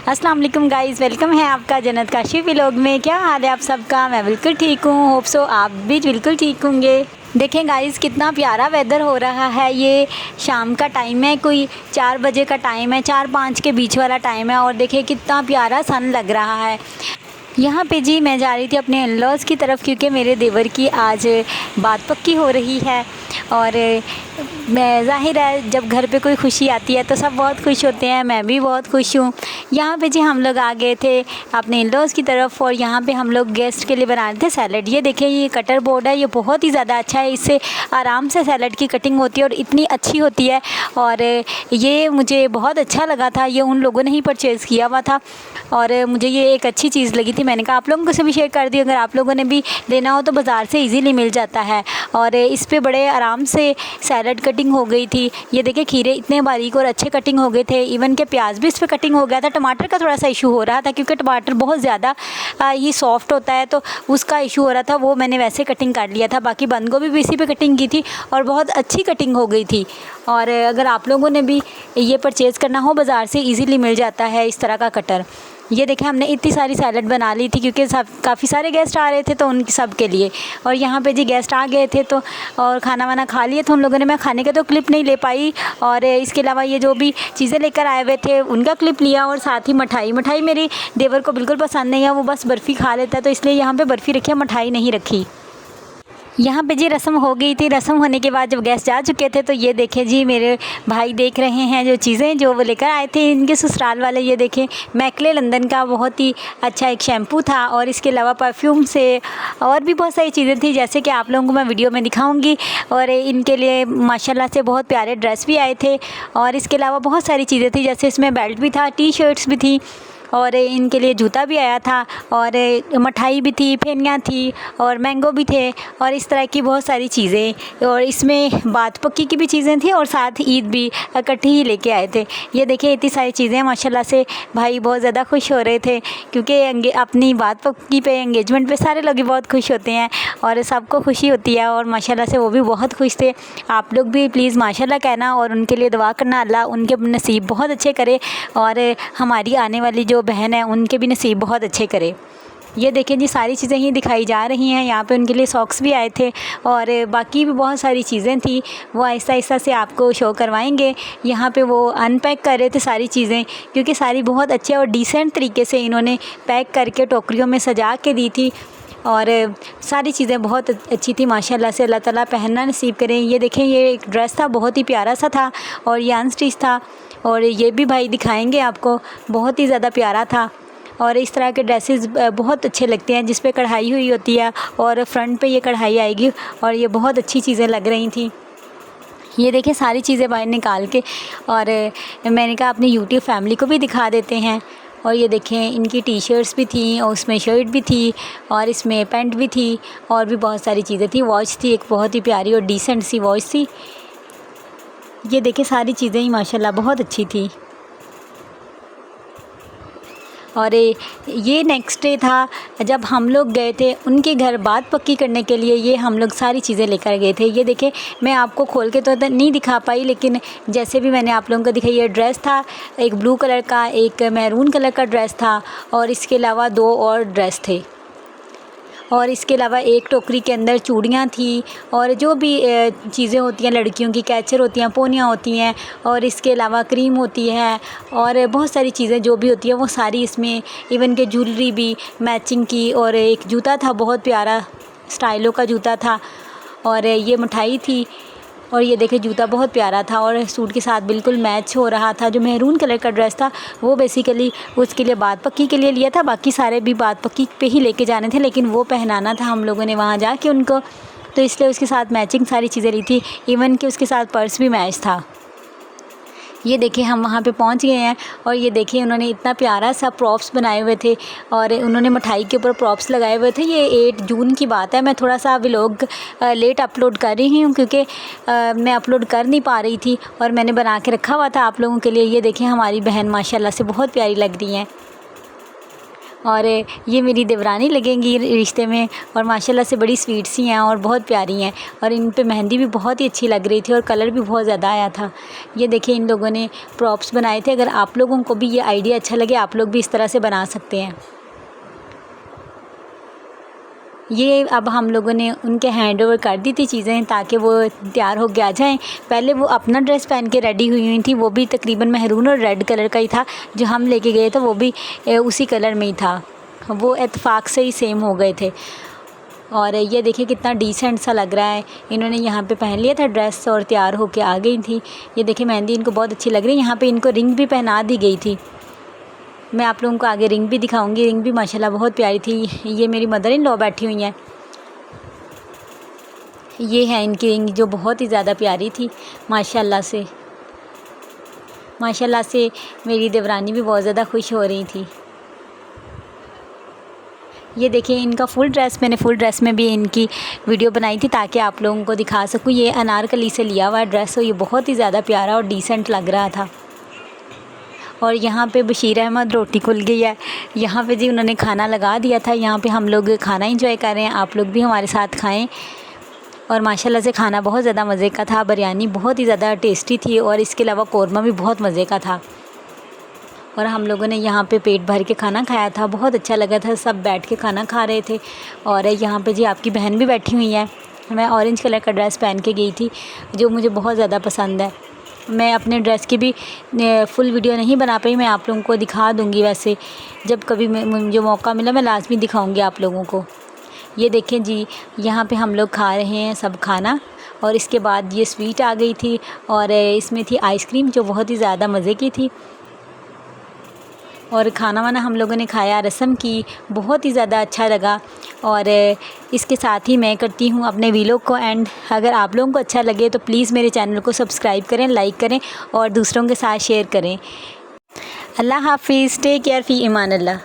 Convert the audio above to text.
अस्सलाम वालेकुम guys, welcome है आपका जन्नत काशी व्लॉग में। क्या हाल है आप सबका? मैं बिल्कुल ठीक हूँ। होप सो आप भी बिल्कुल ठीक होंगे। देखें गाइज़, कितना प्यारा वेदर हो रहा है। ये शाम का टाइम है, कोई 4 बजे का टाइम है, 4-5 के बीच वाला टाइम है। और देखें कितना प्यारा सन लग रहा है। यहाँ पे जी मैं जा रही थी अपने इन-लॉज़ की तरफ, क्योंकि मेरे देवर की आज बात पक्की हो रही है। और मैं ज़ाहिर है जब घर पे कोई खुशी आती है तो सब बहुत खुश होते हैं, मैं भी बहुत खुश हूँ। यहाँ पे जी हम लोग आ गए थे अपने इन-लॉज़ की तरफ, और यहाँ पे हम लोग गेस्ट के लिए बना रहे थे सैलड। ये देखिए, ये कटर बोर्ड है, ये बहुत ही ज़्यादा अच्छा है। इससे आराम से सैलड की कटिंग होती है और इतनी अच्छी होती है। और ये मुझे बहुत अच्छा लगा था। ये उन लोगों ने ही परचेज़ किया हुआ था और मुझे ये एक अच्छी चीज़ लगी थी। मैंने कहा आप लोगों से भी शेयर कर दी, अगर आप लोगों ने भी लेना हो तो बाज़ार से इजीली मिल जाता है। और इस पे बड़े आराम से सैलड कटिंग हो गई थी। ये देखिए, खीरे इतने बारीक और अच्छे कटिंग हो गए थे। इवन के प्याज भी इस पे कटिंग हो गया था। टमाटर का थोड़ा सा इशू हो रहा था, क्योंकि टमाटर बहुत ज़्यादा ये सॉफ्ट होता है, तो उसका इशू हो रहा था। वो मैंने वैसे कटिंग कर लिया था। बाकी बंद गोभी भी इसी पे कटिंग की थी और बहुत अच्छी कटिंग हो गई थी। और अगर आप लोगों ने भी ये परचेज़ करना हो, बाज़ार से ईज़िली मिल जाता है इस तरह का कटर। ये देखें, हमने इतनी सारी सैलड बना ली थी, क्योंकि सब काफ़ी सारे गेस्ट आ रहे थे, तो उनके सब के लिए। और यहाँ पे जी गेस्ट आ गए थे तो और खाना वाना खा लिए थे उन लोगों ने। मैं खाने का तो क्लिप नहीं ले पाई, और इसके अलावा ये जो भी चीज़ें लेकर आए हुए थे उनका क्लिप लिया। और साथ ही मिठाई मेरी देवर को बिल्कुल पसंद नहीं है, वो बस बर्फ़ी खा लेता है, तो इसलिए यहाँ पर बर्फ़ी रखी है, मिठाई नहीं रखी। यहाँ पे जी रस्म हो गई थी। रस्म होने के बाद जब गेस्ट जा चुके थे, तो ये देखें जी, मेरे भाई देख रहे हैं जो चीज़ें जो वो लेकर आए थे इनके ससुराल वाले। ये देखें, मैकले लंदन का बहुत ही अच्छा एक शैम्पू था, और इसके अलावा परफ्यूम से और भी बहुत सारी चीज़ें थी, जैसे कि आप लोगों को मैं वीडियो में दिखाऊंगी। और इनके लिए माशाल्लाह से बहुत प्यारे ड्रेस भी आए थे, और इसके अलावा बहुत सारी चीज़ें थी, जैसे इसमें बेल्ट भी था, टी शर्ट्स भी थी, और इनके लिए जूता भी आया था, और मिठाई भी थी, फेनियाँ थी, और मैंगो भी थे, और इस तरह की बहुत सारी चीज़ें। और इसमें बात पक्की की भी चीज़ें थी, और साथ ईद भी इकट्ठी ही लेके आए थे। ये देखिए, इतनी सारी चीज़ें माशाल्लाह से भाई बहुत ज़्यादा खुश हो रहे थे, क्योंकि अपनी बात पक्की पे, एंगेजमेंट पे सारे लोग ही बहुत खुश होते हैं और सबको खुशी होती है। और माशाल्लाह से वो भी बहुत खुश थे। आप लोग भी प्लीज़ माशाल्लाह कहना और उनके लिए दुआ करना, अल्लाह उनके नसीब बहुत अच्छे करे, और हमारी आने वाली जो बहन है उनके भी नसीब बहुत अच्छे करे। ये देखें जी, सारी चीज़ें ही दिखाई जा रही हैं। यहाँ पे उनके लिए सॉक्स भी आए थे, और बाकी भी बहुत सारी चीज़ें थी, वो आहिस्ता आहिस्ता से आपको शो करवाएंगे। यहाँ पे वो अनपैक कर रहे थे सारी चीज़ें, क्योंकि सारी बहुत अच्छे और डिसेंट तरीके से इन्होंने पैक करके टोकरियों में सजा के दी थी। और सारी चीज़ें बहुत अच्छी थी माशाल्लाह से। अल्लाह ताला पहनना नसीब करें। ये देखें, ये एक ड्रेस था, बहुत ही प्यारा सा था, और ये अनस्टिच था, और ये भी भाई दिखाएंगे आपको, बहुत ही ज़्यादा प्यारा था। और इस तरह के ड्रेसेस बहुत अच्छे लगते हैं जिस पे कढ़ाई हुई होती है, और फ्रंट पे ये कढ़ाई आएगी, और ये बहुत अच्छी चीज़ें लग रही थी। ये देखिए, सारी चीज़ें बाहर निकाल के, और मैंने कहा अपनी यूट्यूब फैमिली को भी दिखा देते हैं। और ये देखें, इनकी टी शर्ट्स भी थी, और उसमें शर्ट भी थी, और इसमें पैंट भी थी, और भी बहुत सारी चीज़ें थी। वॉच थी, एक बहुत ही प्यारी और डिसेंट सी वॉच थी। ये देखिए, सारी चीज़ें ही माशाल्लाह बहुत अच्छी थी। और ये नेक्स्ट डे था जब हम लोग गए थे उनके घर बात पक्की करने के लिए। ये हम लोग सारी चीज़ें लेकर गए थे। ये देखें, मैं आपको खोल के तो नहीं दिखा पाई, लेकिन जैसे भी मैंने आप लोगों को दिखाई, ये ड्रेस था, एक ब्लू कलर का, एक मैरून कलर का ड्रेस था, और इसके अलावा 2 और ड्रेस थे। और इसके अलावा एक टोकरी के अंदर चूड़ियाँ थी, और जो भी चीज़ें होती हैं लड़कियों की, कैचर होती हैं, पोनियाँ होती हैं, और इसके अलावा क्रीम होती है, और बहुत सारी चीज़ें जो भी होती हैं वो सारी इसमें, इवन के ज्वेलरी भी मैचिंग की। और एक जूता था, बहुत प्यारा स्टाइलों का जूता था, और ये मिठाई थी, और ये देखें, जूता बहुत प्यारा था और सूट के साथ बिल्कुल मैच हो रहा था। जो मैरून कलर का ड्रेस था वो बेसिकली उसके लिए बात पक्की के लिए लिया था, बाकी सारे भी बात पक्की पे ही लेके जाने थे, लेकिन वो पहनाना था हम लोगों ने वहाँ जाके उनको, तो इसलिए उसके साथ मैचिंग सारी चीज़ें ली थी। इवन कि उसके साथ पर्स भी मैच था। ये देखिए, हम वहाँ पे पहुँच गए हैं, और ये देखिए, उन्होंने इतना प्यारा सा प्रॉप्स बनाए हुए थे, और उन्होंने मिठाई के ऊपर प्रॉप्स लगाए हुए थे। ये 8 जून की बात है। मैं थोड़ा सा व्लॉग लेट अपलोड कर रही हूँ, क्योंकि मैं अपलोड कर नहीं पा रही थी, और मैंने बना के रखा हुआ था आप लोगों के लिए। ये देखिए, हमारी बहन माशाल्लाह से बहुत प्यारी लग रही हैं। और ये मेरी देवरानी लगेंगी रिश्ते में, और माशाल्लाह से बड़ी स्वीट सी हैं और बहुत प्यारी हैं, और इन पे मेहंदी भी बहुत ही अच्छी लग रही थी और कलर भी बहुत ज़्यादा आया था। ये देखिए इन लोगों ने प्रॉप्स बनाए थे। अगर आप लोगों को भी ये आइडिया अच्छा लगे, आप लोग भी इस तरह से बना सकते हैं। ये अब हम लोगों ने उनके हैंड ओवर कर दी थी चीज़ें ताकि वो तैयार हो के आ जाएँ। पहले वो अपना ड्रेस पहन के रेडी हुई थी, वो भी तकरीबन मेहरून और रेड कलर का ही था। जो हम लेके गए थे वो भी उसी कलर में ही था, वो इत्तेफाक से ही सेम हो गए थे। और ये देखिए कितना डिसेंट सा लग रहा है। इन्होंने यहाँ पे पहन लिया था ड्रेस और तैयार होके आ गई थी। ये देखिए मेहंदी इनको बहुत अच्छी लग रही है। यहाँ पे इनको रिंग भी पहना दी गई थी। मैं आप लोगों को आगे रिंग भी दिखाऊंगी। रिंग भी माशाल्लाह बहुत प्यारी थी। ये मेरी मदर इन लॉ बैठी हुई हैं। ये है इनकी रिंग जो बहुत ही ज़्यादा प्यारी थी माशाल्लाह से। माशाल्लाह से मेरी देवरानी भी बहुत ज़्यादा खुश हो रही थी। ये देखिए इनका फुल ड्रेस, मैंने फुल ड्रेस में भी इनकी वीडियो बनाई थी ताकि आप लोगों को दिखा सकूँ। ये अनारकली से लिया हुआ ड्रेस हो, ये बहुत ही ज़्यादा प्यारा और डिसेंट लग रहा था। और यहाँ पे बशीर अहमद रोटी खुल गई है। यहाँ पे जी उन्होंने खाना लगा दिया था। यहाँ पे हम लोग खाना एंजॉय कर रहे हैं, आप लोग भी हमारे साथ खाएं। और माशाल्लाह से खाना बहुत ज़्यादा मज़े का था। बिरयानी बहुत ही ज़्यादा टेस्टी थी और इसके अलावा कौरमा भी बहुत मज़े का था। और हम लोगों ने यहाँ पे पेट भर के खाना खाया था, बहुत अच्छा लगा था। सब बैठ के खाना खा रहे थे। और यहाँ पे जी आपकी बहन भी बैठी हुई है। मैं ऑरेंज कलर का ड्रेस पहन के गई थी जो मुझे बहुत ज़्यादा पसंद है। मैं अपने ड्रेस की भी फुल वीडियो नहीं बना पाई, मैं आप लोगों को दिखा दूँगी। वैसे जब कभी मुझे मौका मिला मैं लाजमी दिखाऊँगी आप लोगों को। ये देखें जी यहाँ पे हम लोग खा रहे हैं सब खाना। और इसके बाद ये स्वीट आ गई थी और इसमें थी आइसक्रीम जो बहुत ही ज़्यादा मज़े की थी। और खाना वाना हम लोगों ने खाया, रस्म की, बहुत ही ज़्यादा अच्छा लगा। और इसके साथ ही मैं करती हूँ अपने वीलॉग को एंड। अगर आप लोगों को अच्छा लगे तो प्लीज़ मेरे चैनल को सब्सक्राइब करें, लाइक करें और दूसरों के साथ शेयर करें। अल्लाह हाफिज़, टेक केयर, फ़ी ईमान अल्लाह।